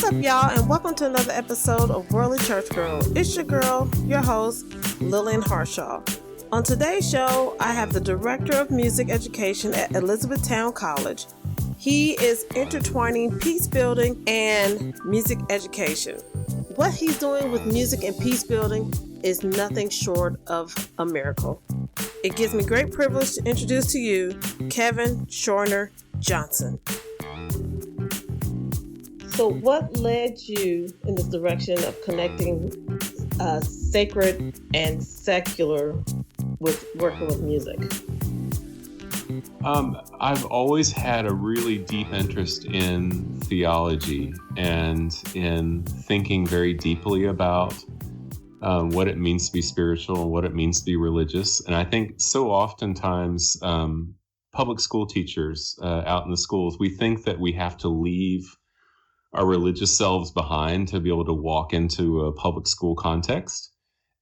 up, y'all, and welcome to another episode of Worldly Church Girl. It's your girl, your host, Lillian Harshaw. On today's show, I have the Director of Music Education at Elizabethtown College. He is intertwining peace building and music education. What he's doing with music and peace building is nothing short of a miracle. It gives me great privilege to introduce to you Kevin Shorner-Johnson. So what led you in this direction of connecting sacred and secular with working with music? I've always had a really deep interest in theology and in thinking very deeply about what it means to be spiritual and what it means to be religious. And I think so oftentimes public school teachers out in the schools, we think that we have to leave our religious selves behind to be able to walk into a public school context.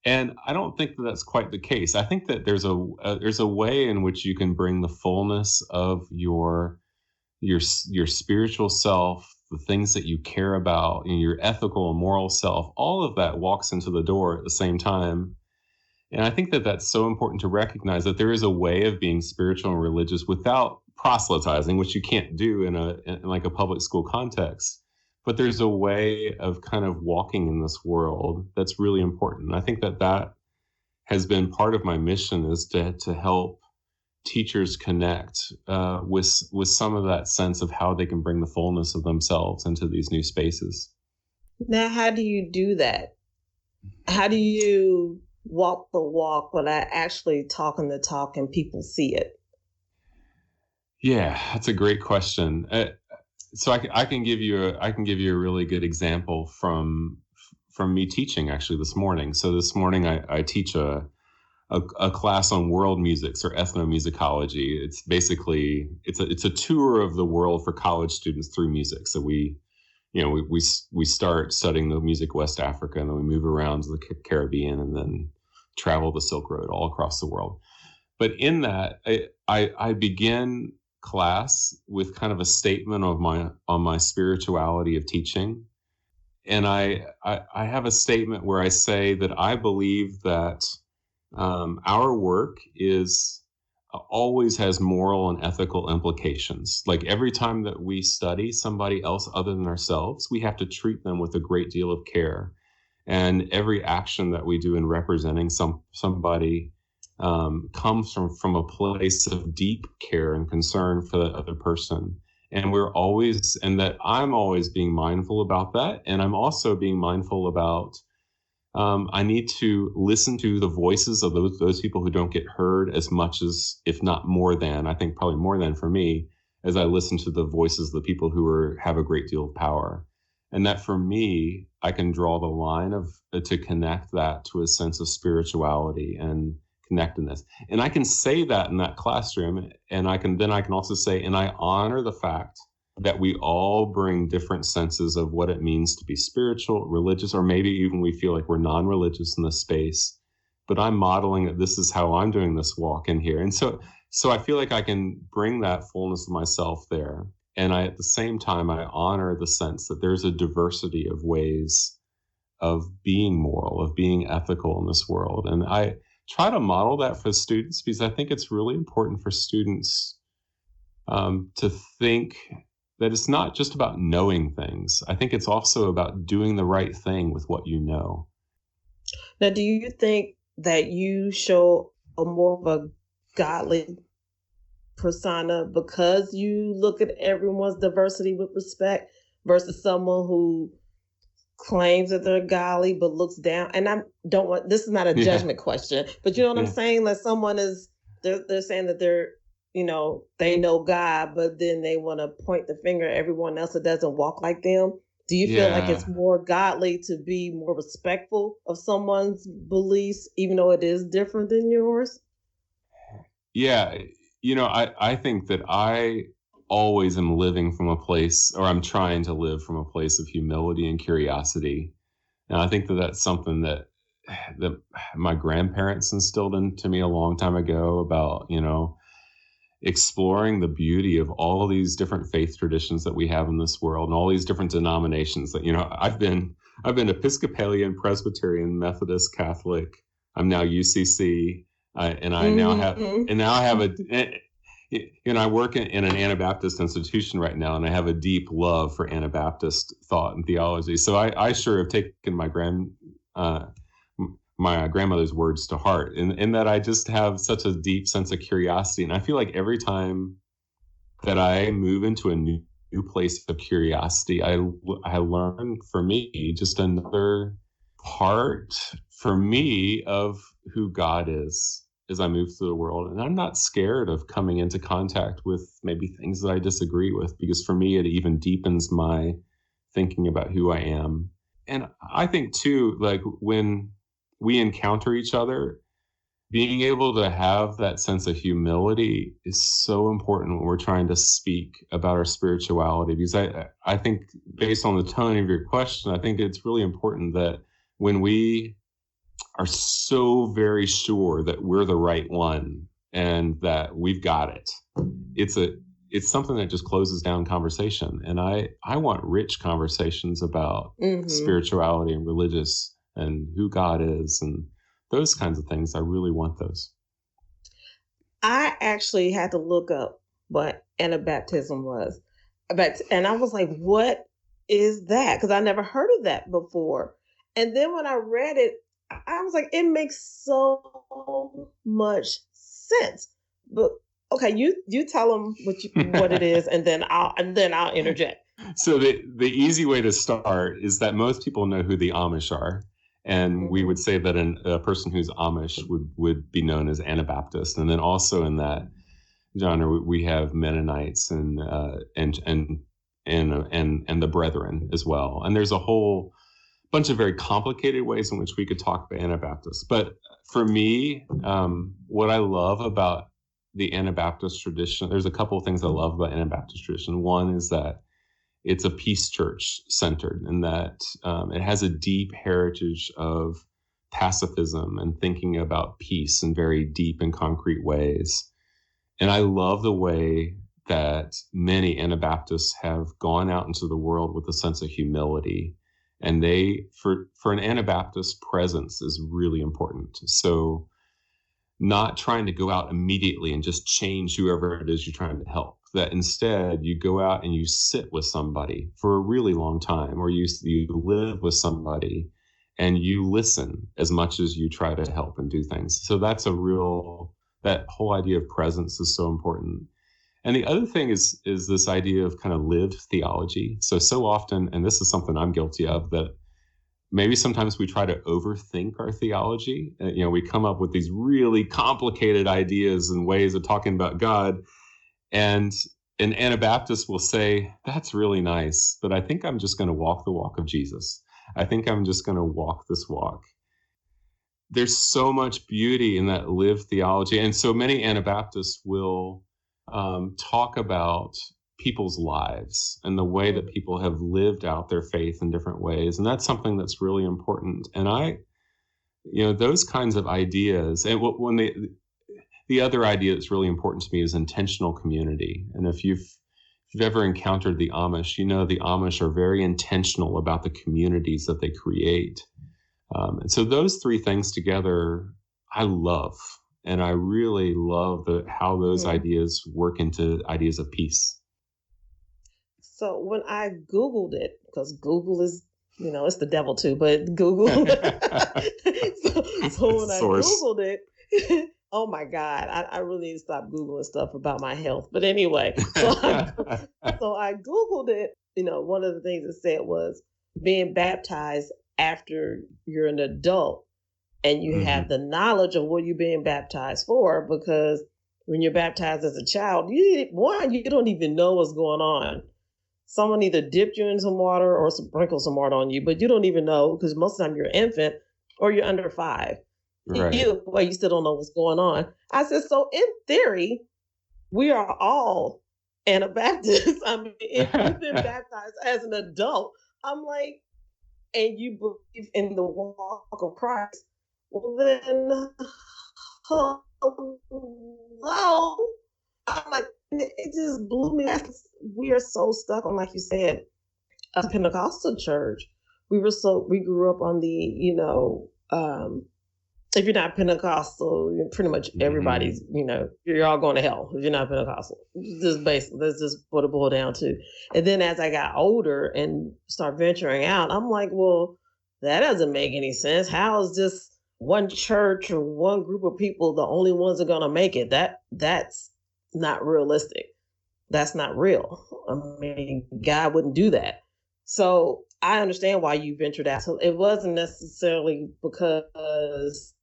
And I don't think that that's quite the case. I think that there's a way in which you can bring the fullness of your spiritual self, the things that you care about, and your ethical and moral self. All of that walks into the door at the same time. And I think that that's so important to recognize that there is a way of being spiritual and religious without proselytizing, which you can't do in like a public school context. But there's a way of kind of walking in this world that's really important. And I think that has been part of my mission, is to help teachers connect with some of that sense of how they can bring the fullness of themselves into these new spaces. Now, how do you do that? How do you walk the walk without actually talking the talk and people see it? Yeah, that's a great question. So I can give you a really good example from me teaching actually this morning. So this morning I teach a class on world musics or ethnomusicology. It's basically it's a tour of the world for college students through music. So we start studying the music of West Africa, and then we move around to the Caribbean, and then travel the Silk Road all across the world. But in that, I begin class with kind of a statement on my spirituality of teaching. And I have a statement where I say that I believe that our work always has moral and ethical implications. Like every time that we study somebody else other than ourselves, we have to treat them with a great deal of care. And every action that we do in representing somebody comes from a place of deep care and concern for the other person. And that I'm always being mindful about that. And I'm also being mindful about, I need to listen to the voices of those people who don't get heard as much as, if not more than, I think probably more than for me, as I listen to the voices of the people who have a great deal of power. And that for me, I can draw the line to connect that to a sense of spirituality and connectedness. And I can say that in that classroom, and I can also say, and I honor the fact that we all bring different senses of what it means to be spiritual, religious, or maybe even we feel like we're non-religious in this space. But I'm modeling that this is how I'm doing this walk in here. And so I feel like I can bring that fullness of myself there. And at the same time, I honor the sense that there's a diversity of ways of being moral, of being ethical in this world. And I try to model that for students, because I think it's really important for students to think that it's not just about knowing things. I think it's also about doing the right thing with what you know. Now, do you think that you show a more of a godly persona because you look at everyone's diversity with respect versus someone who claims that they're godly but looks down? And this is not a judgment question, but you know what I'm saying? Like someone they're saying that they're, they know God, but then they want to point the finger at everyone else that doesn't walk like them. Do you feel like it's more godly to be more respectful of someone's beliefs, even though it is different than yours? Yeah. I think that I always am living from a place, or I'm trying to live from a place of humility and curiosity. And I think that that's something that my grandparents instilled into me a long time ago about, exploring the beauty of all these different faith traditions that we have in this world and all these different denominations that, I've been Episcopalian, Presbyterian, Methodist, Catholic. I'm now UCC, and I now have, I work in an Anabaptist institution right now, and I have a deep love for Anabaptist thought and theology. So I sure have taken my grandmother's words to heart, in that I just have such a deep sense of curiosity. And I feel like every time that I move into a new place of curiosity, I learn, for me, just another part for me of who God is as I move through the world. And I'm not scared of coming into contact with maybe things that I disagree with, because for me, it even deepens my thinking about who I am. And I think too, like when we encounter each other, being able to have that sense of humility is so important when we're trying to speak about our spirituality. Because I think, based on the tone of your question, I think it's really important that when we are so very sure that we're the right one and that we've got it, it's something that just closes down conversation. And I want rich conversations about spirituality and religious and who God is and those kinds of things. I really want those. I actually had to look up what Anabaptism was. And I was like, what is that? Because I never heard of that before. And then when I read it, I was like, it makes so much sense. But okay, you tell them what it is, and then I'll interject. So the easy way to start is that most people know who the Amish are. And we would say that a person who's Amish would be known as Anabaptist. And then also in that genre, we have Mennonites and the Brethren as well. And there's a whole bunch of very complicated ways in which we could talk about Anabaptists. But for me, what I love about the Anabaptist tradition, there's a couple of things I love about Anabaptist tradition. One is that it's a peace church centered, and that it has a deep heritage of pacifism and thinking about peace in very deep and concrete ways. And I love the way that many Anabaptists have gone out into the world with a sense of humility. And for an Anabaptist, presence is really important. So not trying to go out immediately and just change whoever it is you're trying to help. That instead you go out and you sit with somebody for a really long time, or you live with somebody and you listen as much as you try to help and do things. So that whole idea of presence is so important. And the other thing is this idea of kind of lived theology. So often, and this is something I'm guilty of, that maybe sometimes we try to overthink our theology. We come up with these really complicated ideas and ways of talking about God. And an Anabaptist will say, that's really nice, but I think I'm just going to walk the walk of Jesus. I think I'm just going to walk this walk. There's so much beauty in that lived theology. And so many Anabaptists will talk about people's lives and the way that people have lived out their faith in different ways. And that's something that's really important. And those kinds of ideas, and the other idea that's really important to me is intentional community. And if you've ever encountered the Amish, the Amish are very intentional about the communities that they create. And so those three things together, I love. And I really love how those ideas work into ideas of peace. So when I Googled it, because Google is, it's the devil too, but Google. so when I Googled it, oh my God, I really need to stop Googling stuff about my health. But anyway, so I Googled it. One of the things it said was being baptized after you're an adult and you have the knowledge of what you're being baptized for, because when you're baptized as a child, you don't even know what's going on. Someone either dipped you in some water or sprinkled some water on you, but you don't even know, because most of the time you're an infant or you're under 5. Right. You still don't know what's going on. I said, so in theory, we are all Anabaptists. I mean, if you've been baptized as an adult, I'm like, and you believe in the walk of Christ, well then, hello. I'm it just blew me. We are so stuck on, like you said, a Pentecostal church. We grew up on the, if you're not Pentecostal, pretty much everybody's, you're all going to hell if you're not Pentecostal. Just basically, that's just what it boiled down to. And then as I got older and start venturing out, I'm like, well, that doesn't make any sense. How is just one church or one group of people the only ones that are going to make it? That's not realistic. That's not real. I mean, God wouldn't do that. So I understand why you ventured out. So it wasn't necessarily because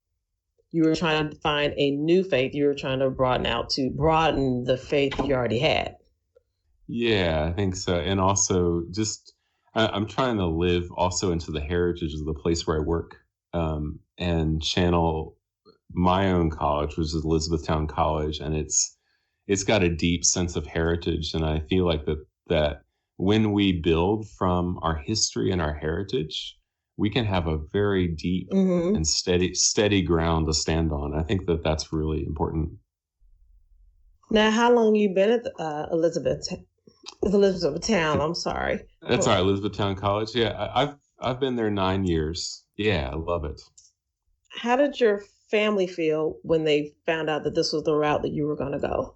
you were trying to find a new faith. You were trying to broaden the faith you already had. Yeah, I think so. And also just, I'm trying to live also into the heritage of the place where I work, and channel my own college, which is Elizabethtown College. And it's got a deep sense of heritage. And I feel like that when we build from our history and our heritage, we can have a very deep and steady ground to stand on. I think that that's really important. Now, how long have you been at Elizabethtown? I'm sorry. That's all right, Elizabethtown College. Yeah, I've been there 9 years. Yeah, I love it. How did your family feel when they found out that this was the route that you were going to go?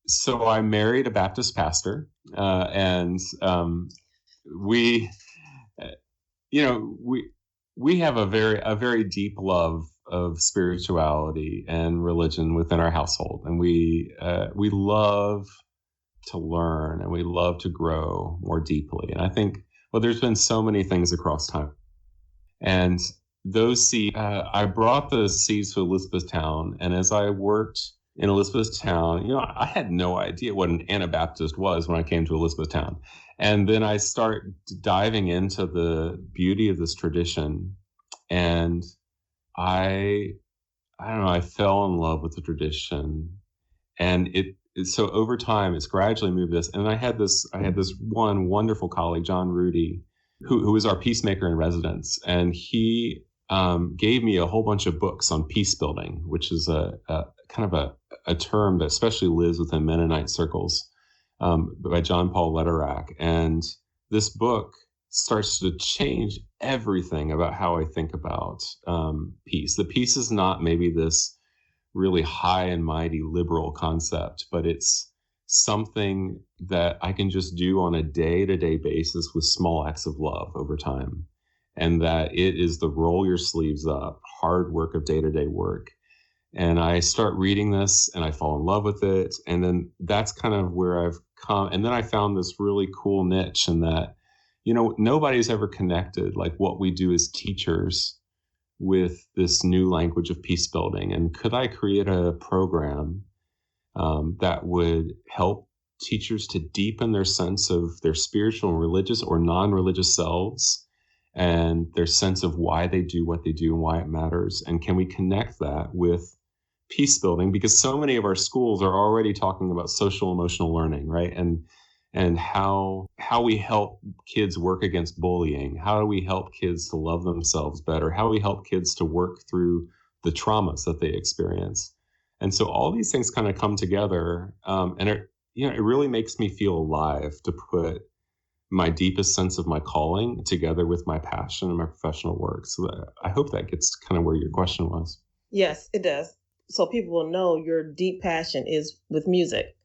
So I married a Baptist pastor, and we have a very deep love of spirituality and religion within our household, and we love to learn and we love to grow more deeply. And I think, well, there's been so many things across time, and those seeds, I brought the seeds to Elizabethtown, and as I worked in Elizabethtown, I had no idea what an Anabaptist was when I came to Elizabethtown. And then I start diving into the beauty of this tradition. And I don't know, I fell in love with the tradition. And so over time, it's gradually moved this. And I had this one wonderful colleague, John Rudy, who was our peacemaker in residence. And he gave me a whole bunch of books on peacebuilding, which is a kind of a term that especially lives within Mennonite circles, by John Paul Lederach. And this book starts to change everything about how I think about peace. The peace is not maybe this really high and mighty liberal concept, but it's something that I can just do on a day-to-day basis with small acts of love over time. And that it is the roll your sleeves up, hard work of day-to-day work. And I start reading this and I fall in love with it. And then that's kind of where I've come. And then I found this really cool niche in that, nobody's ever connected like what we do as teachers with this new language of peace building. And could I create a program that would help teachers to deepen their sense of their spiritual and religious or non-religious selves and their sense of why they do what they do and why it matters? And can we connect that with peace building? Because so many of our schools are already talking about social emotional learning, right? And how we help kids work against bullying. How do we help kids to love themselves better? How do we help kids to work through the traumas that they experience? And so all these things kind of come together, and it really makes me feel alive to put my deepest sense of my calling together with my passion and my professional work. So I hope that gets kind of where your question was. Yes, it does. So people will know your deep passion is with music.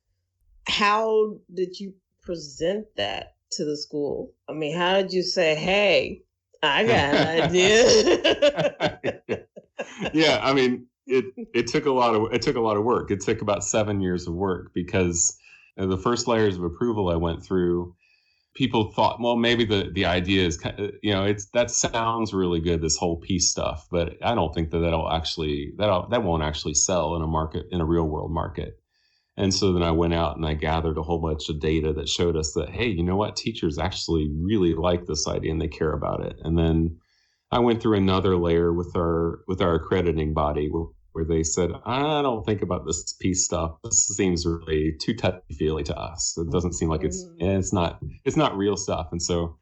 How did you present that to the school? I mean, how did you say, hey, I got an idea? Yeah, I mean, it took a lot of work. It took about 7 years of work because the first layers of approval I went through, people thought, well, maybe the idea is, that sounds really good, this whole peace stuff, but I don't think that won't actually sell in a market, in a real world market. And so then I went out and I gathered a whole bunch of data that showed us that, hey, you know what? Teachers actually really like this idea and they care about it. And then I went through another layer with our accrediting body where they said, I don't think about this peace stuff. This seems really too touchy-feely to us. It doesn't seem like it's not real stuff. And so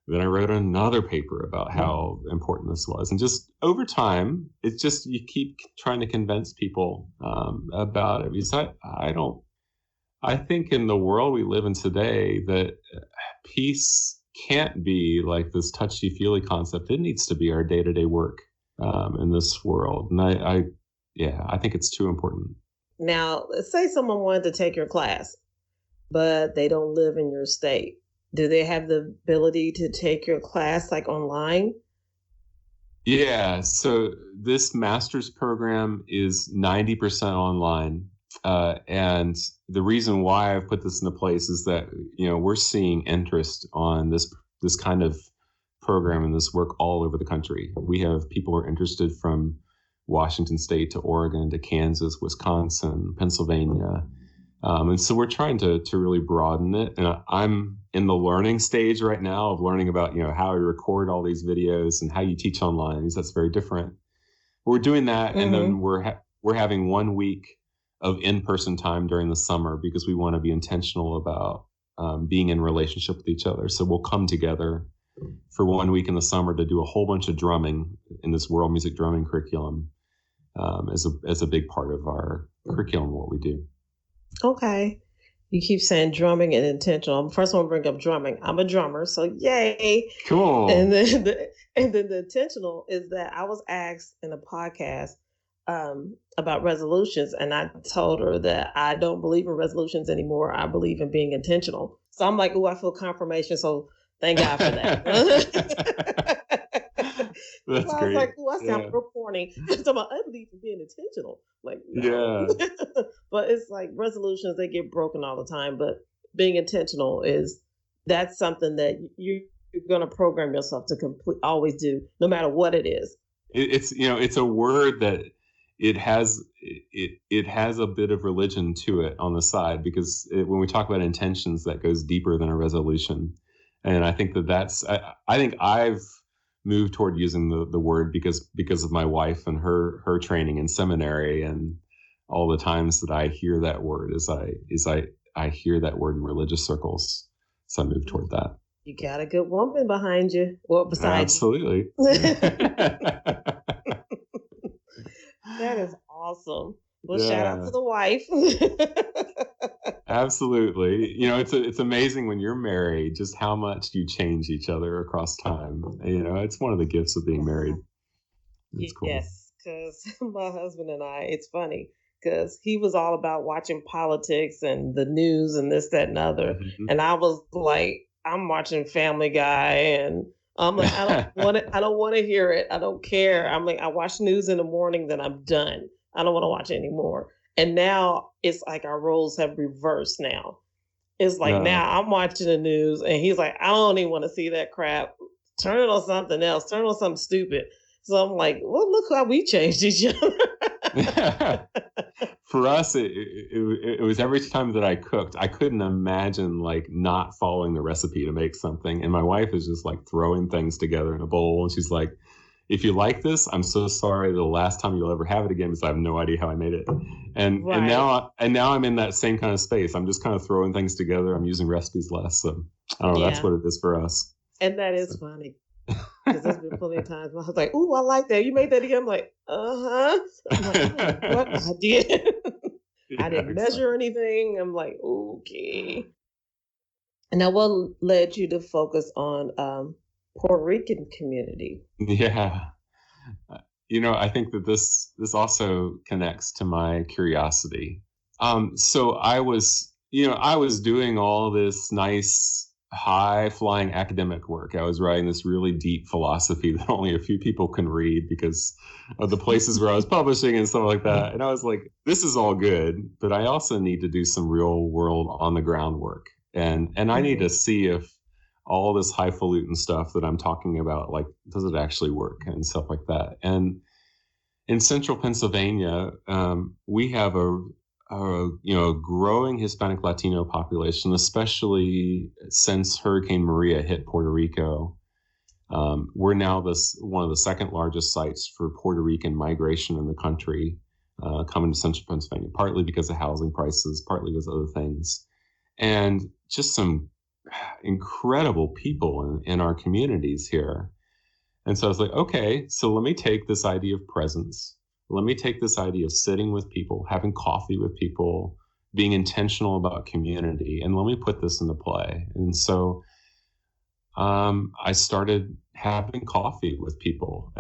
Then I wrote another paper about how important this was. And just over time, it's just you keep trying to convince people about it. Because I think in the world we live in today that peace can't be like this touchy-feely concept. It needs to be our day-to-day work in this world. And I think it's too important. Now, let's say someone wanted to take your class, but they don't live in your state. Do they have the ability to take your class like online? Yeah, so this master's program is 90% online. And the reason why I've put this into place is that, we're seeing interest on this kind of program and this work all over the country. We have people who are interested from Washington State to Oregon to Kansas, Wisconsin, Pennsylvania. And so we're trying to really broaden it. And I'm in the learning stage right now of learning about, how we record all these videos and how you teach online, because that's very different. We're doing that. And then we're having 1 week of in-person time during the summer because we want to be intentional about being in relationship with each other. So we'll come together for 1 week in the summer to do a whole bunch of drumming in this world music drumming curriculum as a big part of our curriculum, what we do. Okay. You keep saying drumming and intentional. First, I want to bring up drumming. I'm a drummer, so yay. Cool. And then the intentional is that I was asked in a podcast about resolutions, and I told her that I don't believe in resolutions anymore. I believe in being intentional. So I'm like, I feel confirmation. So thank God for that. That's so I was great. like, I sound real corny. So I believe in being intentional. Like, no. Yeah. But it's like resolutions, they get broken all the time. But being intentional that's something that you're going to program yourself to always do, no matter what it is. It's a word that it has a bit of religion to it on the side, because when we talk about intentions, that goes deeper than a resolution. And I think I think I've moved toward using the word because of my wife and her training in seminary, and all the times that I hear that word I hear that word in religious circles. So I moved toward that. You got a good woman behind you or beside Absolutely. you. That is awesome. Well, shout out to the wife. Absolutely. It's amazing when you're married, just how much you change each other across time. It's one of the gifts of being married. It's cool. Yes, because my husband and I, it's funny, because he was all about watching politics and the news and this, that, and other. Mm-hmm. And I was like, I'm watching Family Guy, and I'm like, I don't want to hear it. I don't care. I'm like, I watch news in the morning, then I'm done. I don't want to watch it anymore. And now it's like our roles have reversed now. It's like now I'm watching the news and he's like, I don't even want to see that crap. Turn it on something else. Turn it on something stupid. So I'm like, well, look how we changed each other. For us, it was every time that I cooked, I couldn't imagine like not following the recipe to make something. And my wife is just like throwing things together in a bowl. And she's like, if you like this, I'm so sorry. The last time you'll ever have it again, because I have no idea how I made it. And now I'm in that same kind of space. I'm just kind of throwing things together. I'm using recipes less. So I don't know. That's what it is for us. And that is funny. Because there's been plenty of times where I was like, "Ooh, I like that. You made that again." I'm like, "Uh-huh." I'm like, what I did. I didn't measure anything. I'm like, okay. And now what led you to focus on Puerto Rican community? Yeah. I think that this also connects to my curiosity. So I was doing all this nice high flying academic work. I was writing this really deep philosophy that only a few people can read because of the places where I was publishing and stuff like that. And I was like, this is all good, but I also need to do some real world on the ground work. And I need to see if all this highfalutin stuff that I'm talking about, like, does it actually work and stuff like that. And in Central Pennsylvania, we have a growing Hispanic Latino population, especially since Hurricane Maria hit Puerto Rico. We're now one of the second largest sites for Puerto Rican migration in the country, coming to Central Pennsylvania, partly because of housing prices, partly because of other things. And just some incredible people in our communities here. And so I was like, okay, so let me take this idea of presence. Let me take this idea of sitting with people, having coffee with people, being intentional about community, and let me put this into play. And so I started having coffee with people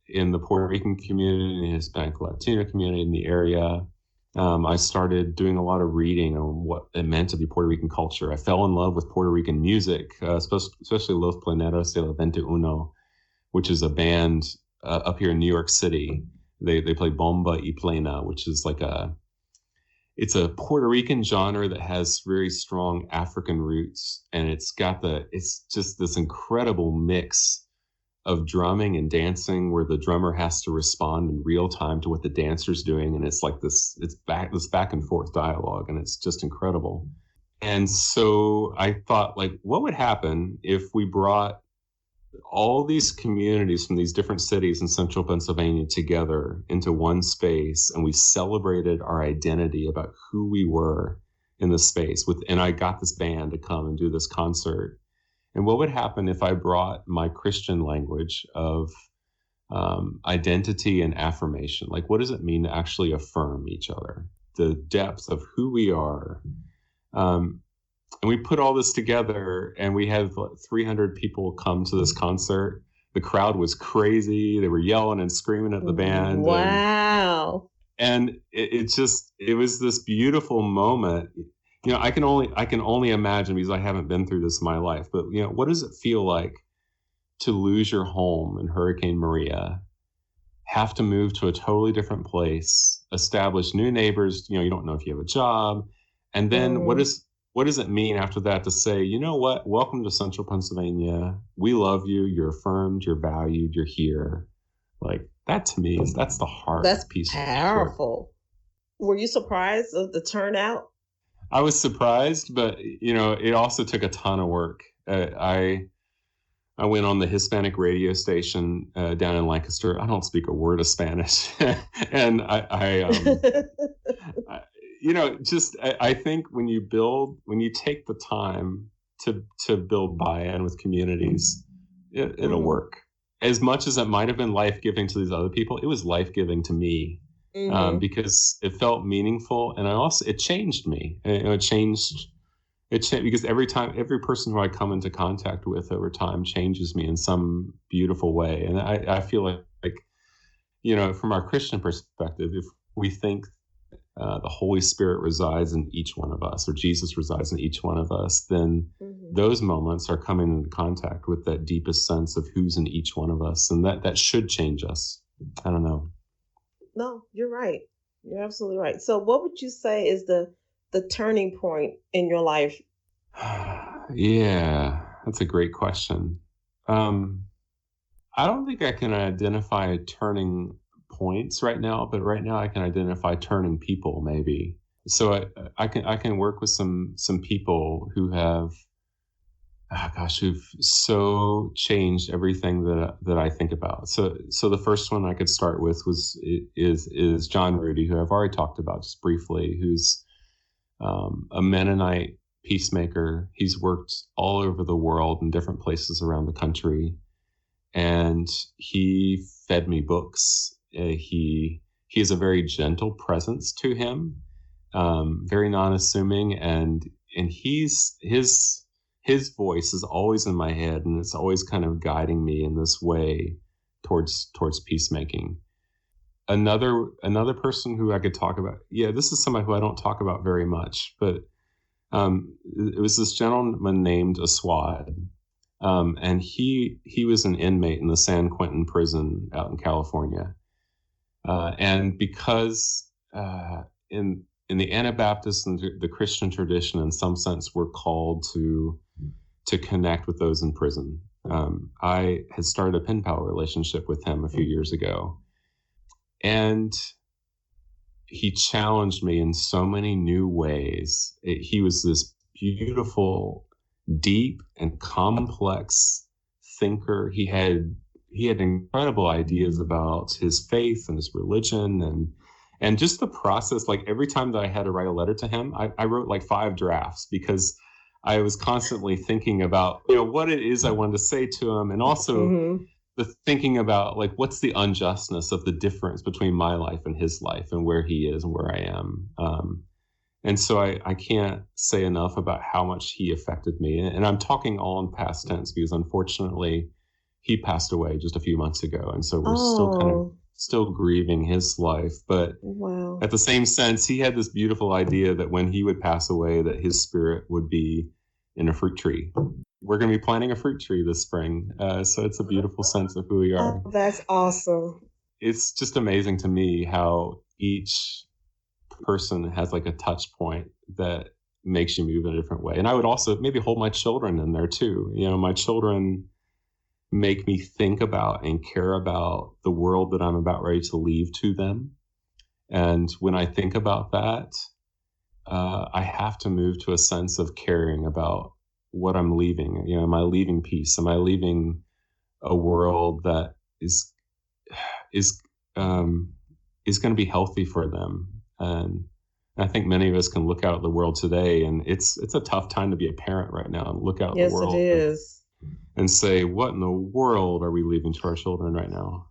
in the Puerto Rican community, in the Hispanic Latino community in the area. I started doing a lot of reading on what it meant to be Puerto Rican culture. I fell in love with Puerto Rican music, especially Los Pleneros de la 21, which is a band up here in New York City. They play bomba y plena, which is it's a Puerto Rican genre that has very strong African roots, and it's just this incredible mix of drumming and dancing where the drummer has to respond in real time to what the dancer's doing, and it's like this back and forth dialogue, and it's just incredible. And so I thought, like, what would happen if we brought all these communities from these different cities in central Pennsylvania together into one space, and we celebrated our identity about who we were in the space and I got this band to come and do this concert. And what would happen if I brought my Christian language of identity and affirmation? Like, what does it mean to actually affirm each other? The depth of who we are. And we put all this together, and we had 300 people come to this concert. The crowd was crazy. They were yelling and screaming at the band. Wow. And it was this beautiful moment. You know, I can only imagine, because I haven't been through this in my life, but you know, what does it feel like to lose your home in Hurricane Maria, have to move to a totally different place, establish new neighbors, you know, you don't know if you have a job. And then what does it mean after that to say, you know what, welcome to Central Pennsylvania. We love you. You're affirmed. You're valued. You're here. Like, that to me that's the heart. That's of Peacemaker. Powerful. Were you surprised of the turnout? I was surprised, but you know, it also took a ton of work. I went on the Hispanic radio station down in Lancaster. I don't speak a word of Spanish, and you know, I think when you take the time to build buy-in with communities, it'll work. As much as it might have been life-giving to these other people, it was life-giving to me. Because it felt meaningful, and it changed me. It changed because every person who I come into contact with over time changes me in some beautiful way. And I feel like, you know, from our Christian perspective, if we think the Holy Spirit resides in each one of us, or Jesus resides in each one of us, then those moments are coming into contact with that deepest sense of who's in each one of us, and that should change us. I don't know. No, you're right. You're absolutely right. So what would you say is the turning point in your life? Yeah, that's a great question. I don't think I can identify turning points right now, but right now I can identify turning people, maybe. So I can work with some people who have, who've so changed everything that I think about. So the first one I could start with is John Rudy, who I've already talked about just briefly, who's a Mennonite peacemaker. He's worked all over the world in different places around the country, and he fed me books. He has a very gentle presence to him, very non-assuming, and his voice is always in my head, and it's always kind of guiding me in this way towards peacemaking. Another person who I could talk about. Yeah, this is somebody who I don't talk about very much, but it was this gentleman named Aswad, and he was an inmate in the San Quentin prison out in California, and because in the Anabaptist and the Christian tradition, in some sense, we're called to connect with those in prison. I had started a pen pal relationship with him a few years ago, and he challenged me in so many new ways. He was this beautiful, deep, and complex thinker. He had incredible ideas about his faith and his religion, and just the process. Like, every time that I had to write a letter to him, I wrote like 5 drafts, because I was constantly thinking about, what it is I wanted to say to him, and also the thinking about like, what's the unjustness of the difference between my life and his life, and where he is and where I am. And so I can't say enough about how much he affected me. And I'm talking all in past tense because unfortunately he passed away just a few months ago. And so we're still grieving his life. But at the same sense, he had this beautiful idea that when he would pass away, that his spirit would be in a fruit tree. We're going to be planting a fruit tree this spring. So it's a beautiful sense of who we are. Oh, that's awesome. It's just amazing to me how each person has like a touch point that makes you move in a different way. And I would also maybe hold my children in there too. My children make me think about and care about the world that I'm about ready to leave to them. And when I think about that, I have to move to a sense of caring about what I'm leaving. Am I leaving peace? Am I leaving a world that is going to be healthy for them? And I think many of us can look out at the world today, and it's a tough time to be a parent right now and look out at the world. Yes, it is. And say, what in the world are we leaving to our children right now?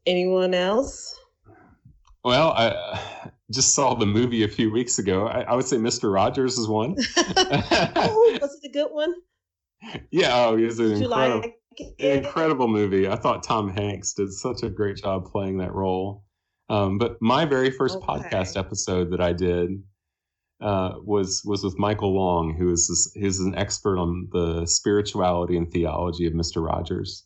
Anyone else? Well, I just saw the movie a few weeks ago. I would say Mr. Rogers is one. Oh, was it a good one? Yeah, it was an incredible movie. I thought Tom Hanks did such a great job playing that role. But my very first podcast episode that I did was with Michael Long, who is an expert on the spirituality and theology of Mr. Rogers.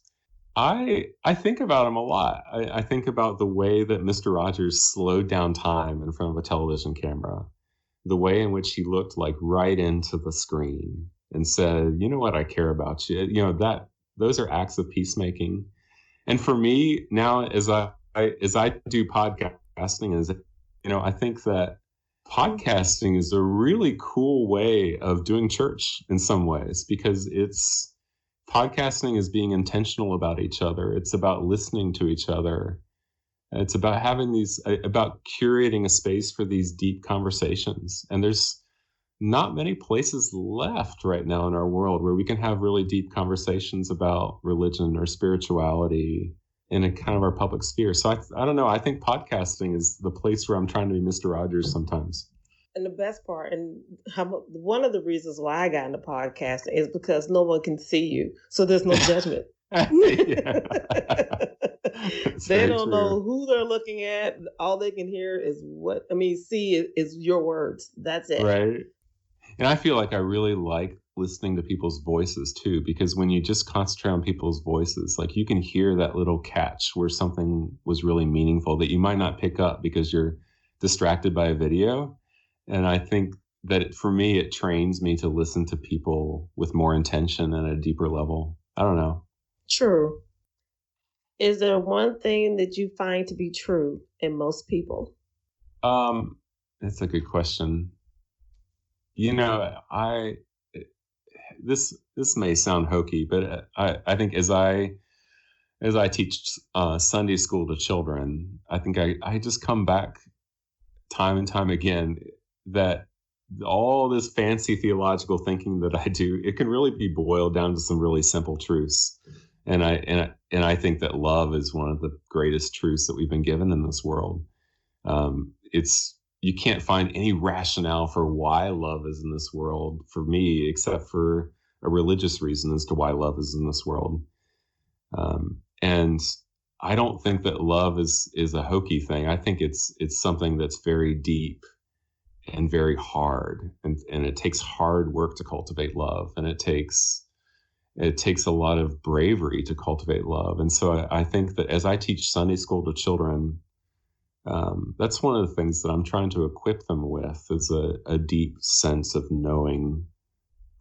I think about him a lot. I think about the way that Mr. Rogers slowed down time in front of a television camera, the way in which he looked like right into the screen and said, "You know what? I care about you." That those are acts of peacemaking. And for me now, as I do podcasting, I think that podcasting is a really cool way of doing church in some ways, because podcasting is being intentional about each other. It's about listening to each other. It's about about curating a space for these deep conversations. And there's not many places left right now in our world where we can have really deep conversations about religion or spirituality in a kind of our public sphere. So I don't know. I think podcasting is the place where I'm trying to be Mr. Rogers sometimes. And the best part, and one of the reasons why I got into podcasting is because no one can see you. So there's no judgment. They don't know who they're looking at. All they can hear is see is your words. That's it. Right. And I feel like I really like listening to people's voices too, because when you just concentrate on people's voices, like you can hear that little catch where something was really meaningful that you might not pick up because you're distracted by a video. And I think that for me, it trains me to listen to people with more intention and at a deeper level. I don't know. True. Is there one thing that you find to be true in most people? That's a good question. This may sound hokey, but I think as I teach Sunday school to children, I think I just come back time and time again that all this fancy theological thinking that I do, it can really be boiled down to some really simple truths. And I think that love is one of the greatest truths that we've been given in this world. You can't find any rationale for why love is in this world for me, except for a religious reason as to why love is in this world. And I don't think that love is a hokey thing. I think it's something that's very deep and very hard, and it takes hard work to cultivate love, and it takes a lot of bravery to cultivate love. And so I think that as I teach Sunday school to children, that's one of the things that I'm trying to equip them with, is a deep sense of knowing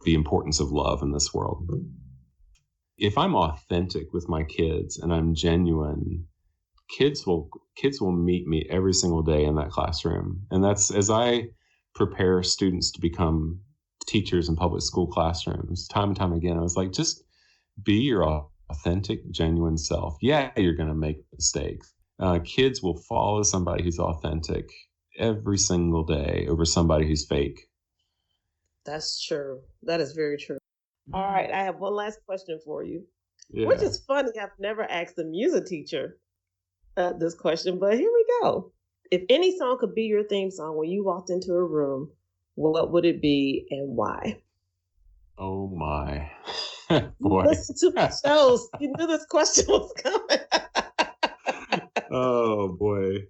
the importance of love in this world. If I'm authentic with my kids and I'm genuine, kids will meet me every single day in that classroom. And that's as I prepare students to become teachers in public school classrooms, time and time again, I was like, just be your authentic, genuine self. Yeah, you're going to make mistakes. Kids will follow somebody who's authentic every single day over somebody who's fake. That's true. That is very true. All right, I have one last question for you, which Yeah. is funny. I've never asked a music teacher this question, but here we go. If any song could be your theme song when you walked into a room, what would it be and why? Oh my. You Boy. listen to my shows. You knew this question was coming. Oh boy.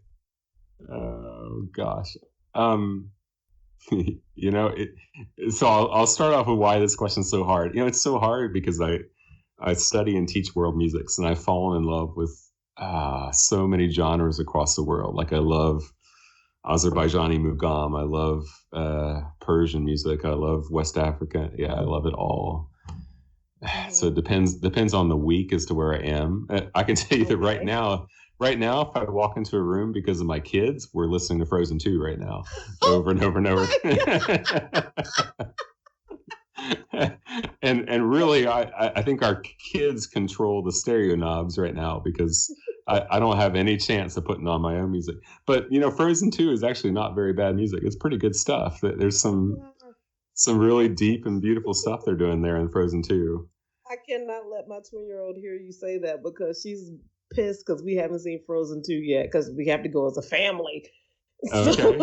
Oh gosh. Um, so I'll start off with why this question's so hard. It's so hard because I study and teach world musics, and I've fallen in love with so many genres across the world. Like I love Azerbaijani mugam, I love Persian music, I love West Africa. Yeah, I love it all. So it depends on the week as to where I am. I can tell you that right now, if I walk into a room because of my kids, we're listening to Frozen 2 right now, over and over and over. and really, I think our kids control the stereo knobs right now because I don't have any chance of putting on my own music. But Frozen 2 is actually not very bad music. It's pretty good stuff. There's some really deep and beautiful stuff they're doing there in Frozen 2. I cannot let my 2-year-old hear you say that because she's pissed because we haven't seen Frozen 2 yet because we have to go as a family. Okay.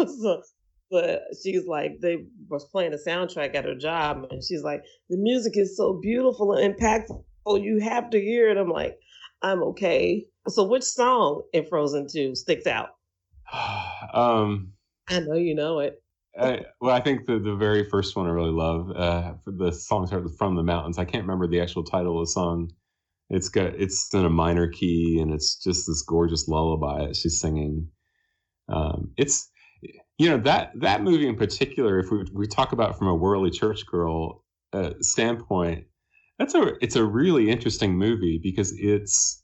But she's like, they was playing the soundtrack at her job, and she's like, the music is so beautiful and impactful. You have to hear it. I'm like, I'm okay. So, which song in Frozen 2 sticks out? I know you know it. Well, I think the very first one I really love. The song starts From the Mountains. I can't remember the actual title of the song. It's in a minor key, and it's just this gorgeous lullaby that she's singing. It's that movie in particular. If we talk about from a worldly church girl standpoint, it's a really interesting movie because it's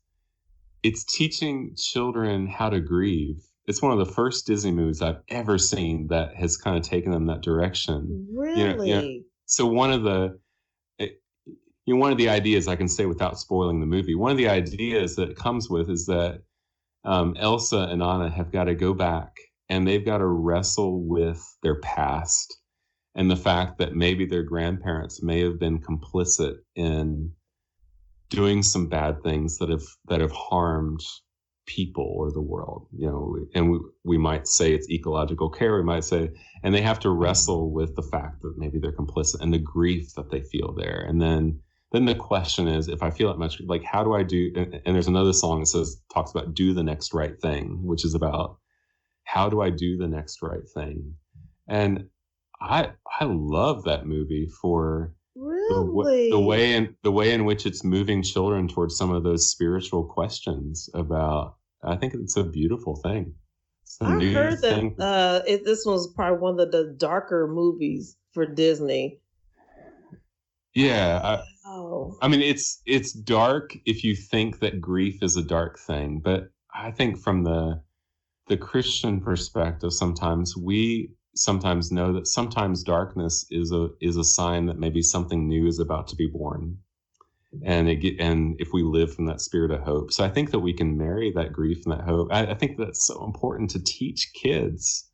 teaching children how to grieve. It's one of the first Disney movies I've ever seen that has kind of taken them that direction. Really? So one of the ideas, I can say without spoiling the movie, one of the ideas that it comes with is that Elsa and Anna have got to go back and they've got to wrestle with their past and the fact that maybe their grandparents may have been complicit in doing some bad things that have harmed people or the world, and we might say it's ecological care, we might say, and they have to wrestle with the fact that maybe they're complicit and the grief that they feel there. And then the question is, if I feel that much, like, how do I do? And there's another song that talks about do the next right thing, which is about how do I do the next right thing. And I love that movie for really the way in which it's moving children towards some of those spiritual questions about. I think it's a beautiful thing. I heard that this was probably one of the darker movies for Disney. Yeah, I mean it's dark if you think that grief is a dark thing, but I think from the Christian perspective, sometimes we know that sometimes darkness is a sign that maybe something new is about to be born, and if we live from that spirit of hope. So I think that we can marry that grief and that hope. I think that's so important to teach kids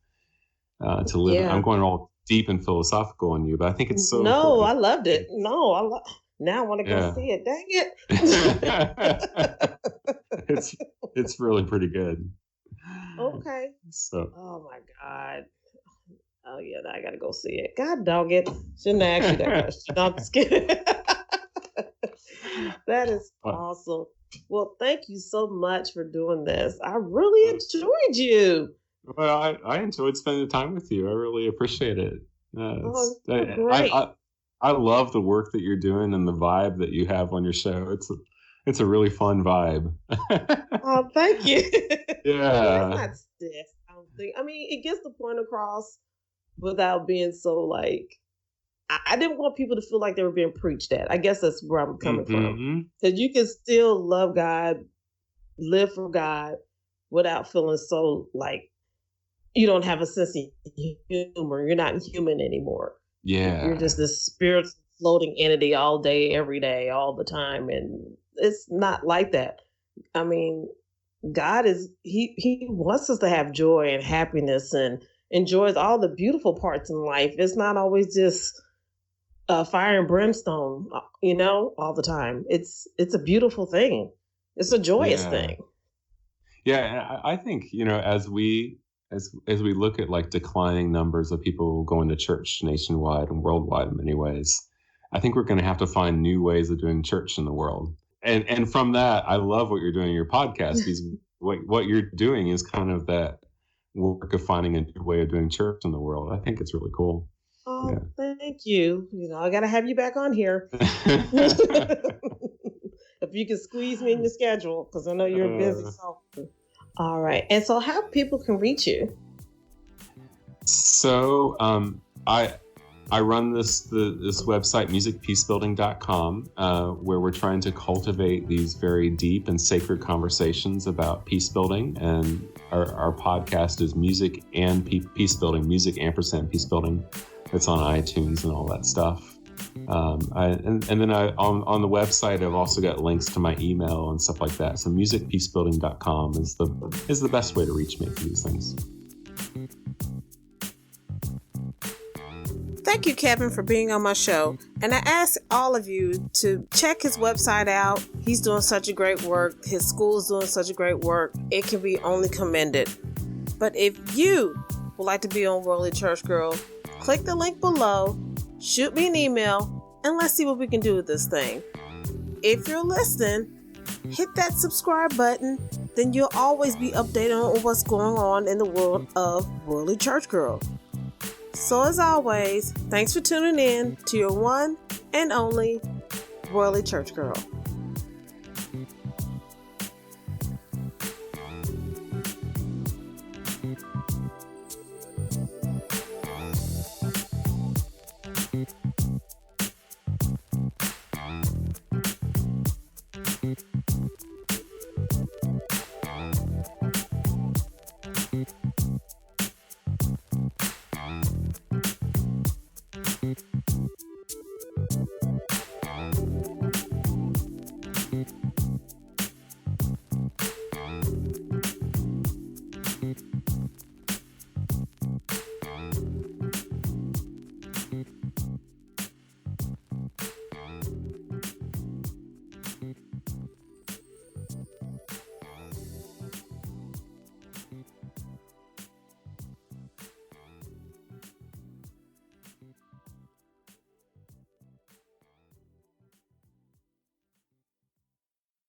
to live. Yeah. I'm going all deep and philosophical on you, but I think it's so important. I loved it. Now I want to go see it. Dang it. It's really pretty good. Okay. So. Oh my God. Oh yeah, I gotta go see it. God dog it. Shouldn't have asked you that question. No, I'm just kidding. That is awesome. Well, thank you so much for doing this. I really enjoyed you. Well, I enjoyed spending time with you. I really appreciate it. Great. I love the work that you're doing and the vibe that you have on your show. It's a really fun vibe. Oh, thank you. Yeah. That's not stiff. I mean, it gets the point across without being so like. I didn't want people to feel like they were being preached at. I guess that's where I'm coming from. Because you can still love God, live for God, without feeling so like you don't have a sense of humor. You're not human anymore. Yeah. You're just this spiritual floating entity all day, every day, all the time. And it's not like that. I mean, God he wants us to have joy and happiness and enjoys all the beautiful parts in life. It's not always just fire and brimstone, all the time. It's a beautiful thing. It's a joyous thing. Yeah, I think, as we look at like declining numbers of people going to church nationwide and worldwide in many ways, I think we're going to have to find new ways of doing church in the world. And from that, I love what you're doing in your podcast, because what you're doing is kind of that work of finding a new way of doing church in the world. I think it's really cool. Oh, thank you. I got to have you back on here. If you can squeeze me in your schedule, because I know you're busy. All right. And so how people can reach you? So I run this website, musicpeacebuilding.com, where we're trying to cultivate these very deep and sacred conversations about peace building. And our podcast is Music and Peace Building, Music & Peace Building. It's on iTunes and all that stuff. And then on the website, I've also got links to my email and stuff like that. So musicpeacebuilding.com is the best way to reach me for these things. Thank you, Kevin, for being on my show. And I ask all of you to check his website out. He's doing such a great work. His school is doing such a great work. It can be only commended. But if you would like to be on Worldly Church Girl, click the link below, shoot me an email, and let's see what we can do with this thing. If you're listening, hit that subscribe button. Then you'll always be updated on what's going on in the world of Worldly Church Girl. So as always, thanks for tuning in to your one and only Worldly Church Girl.